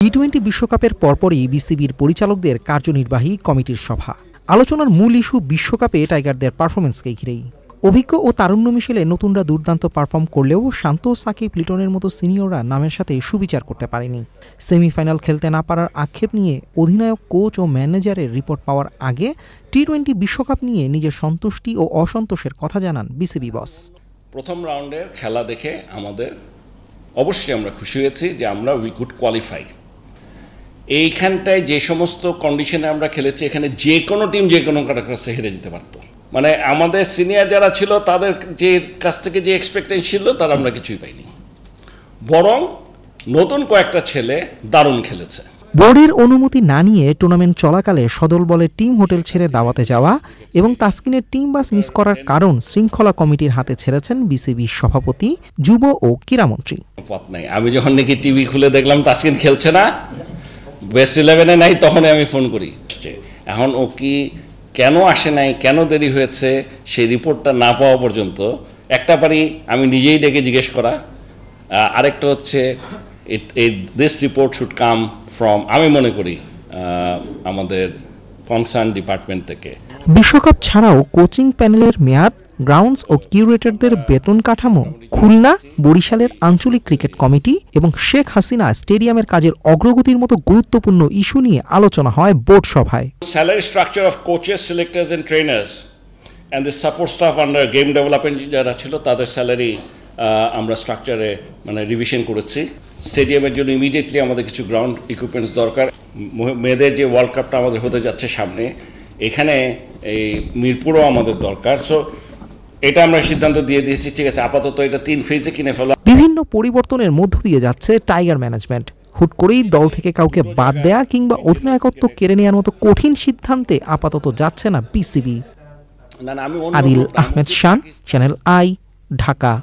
টি-20 বিশ্বকাপের পরপরই বিসিবির পরিচালকদের কার্যনির্বাহী কমিটির সভা। আলোচনার মূল ইস্যু বিশ্বকাপে টাইগারদের পারফরম্যান্সকে ঘিরেই। অভিজ্ঞ ও তারুণ্য মিশেলে নতুনরা দুর্দান্ত পারফর্ম করলেও শান্ত, সাকিব, লিটনের মতো সিনিয়ররা নামের সাথে সুবিচার করতে পারেনি। সেমিফাইনাল খেলতে না পারার আক্ষেপ নিয়ে অধিনায়ক, কোচ ও ম্যানেজারের রিপোর্ট পাওয়ার আগে টি-20 বিশ্বকাপ নিয়ে নিজের সন্তুষ্টি ও অসন্তোষের কথা জানান বিসিবি বস। প্রথম রাউন্ডের খেলা দেখে অবশ্যই আমরা খুশি হয়েছি যে উই কুড কোয়ালিফাই। এইখানটায় যে সমস্ত কন্ডিশনে আমরা খেলেছি, এখানে যে কোনো টিম যে কোনো কাছে হেরে যেতে পারতো। মানে আমাদের সিনিয়র যারা ছিল তাদের যে কাছ থেকে যে এক্সপেকটেশন ছিল তার আমরা কিছুই পাইনি, বরং নতুন কয়েকটা ছেলে দারুণ খেলেছে। বোর্ডের অনুমতি না নিয়ে টুর্নামেন্ট চলাকালে সদল বলে টিম হোটেল ছেড়ে দাওয়াতে যাওয়া এবং তাসকিনের টিম বাস মিস করার কারণ শৃঙ্খলা কমিটির হাতে ছেড়েছেন বিসিবির সভাপতি, যুব ও ক্রীড়ামন্ত্রী। আমি যখন নাকি টিভি খুলে দেখলাম তাসকিন খেলছে না, বেস্ট 11-এ নাই, তখনই আমি ফোন করি। এখন ও কি কেন আসে নাই, কেন দেরি হয়েছে, সেই রিপোর্টটা না পাওয়া পর্যন্ত একটা পারি আমি নিজেই ডেকে জিজ্ঞেস করা, আরেকটা হচ্ছে this report should come from, আমি মনে করি, আমাদের কনসার্ন ডিপার্টমেন্ট থেকে। বিশ্বকাপ ছাড়াও কোচিং প্যানেলের মেয়াদ, গ্রাউন্ডস ও কিউরেটরদের বেতন কাঠামো, খুলনা, বরিশালের আঞ্চলিক ক্রিকেট কমিটি এবং শেখ হাসিনা স্টেডিয়ামের কাজের অগ্রগতির মতো গুরুত্বপূর্ণ ইস্যু নিয়ে আলোচনা হয় বোর্ড সভায়। Salary structure of coaches, selectors and trainers and the support staff under game development যারা ছিল তাদের স্যালারি আমরা স্ট্রাকচারে রিভিশন করেছি। স্টেডিয়ামের জন্য ইমিডিয়েটলি আমাদের কিছু গ্রাউন্ড ইকুইপমেন্টস দরকার। মেয়েদের যে ওয়ার্ল্ড কাপটা আমাদের হতে যাচ্ছে সামনে, এখানে এই মিরপুরও আমাদের দরকার। সো এটা আমরা সিদ্ধান্ত দিয়ে দিয়েছি, ঠিক আছে, আপাতত এটা 3 ফেজে কিনে ফেলা। বিভিন্ন পরিবর্তনের মধ্য দিয়ে যাচ্ছে টাইগার ম্যানেজমেন্ট। হুট করেই দল থেকে কাউকে বাদ দেয়া কিংবা অধিনায়কত্ব কেড়ে নেওয়ার মতো কঠিন সিদ্ধান্তে আপাতত যাচ্ছে না BCB. Adil Ahmed Shan, Channel I, Dhaka.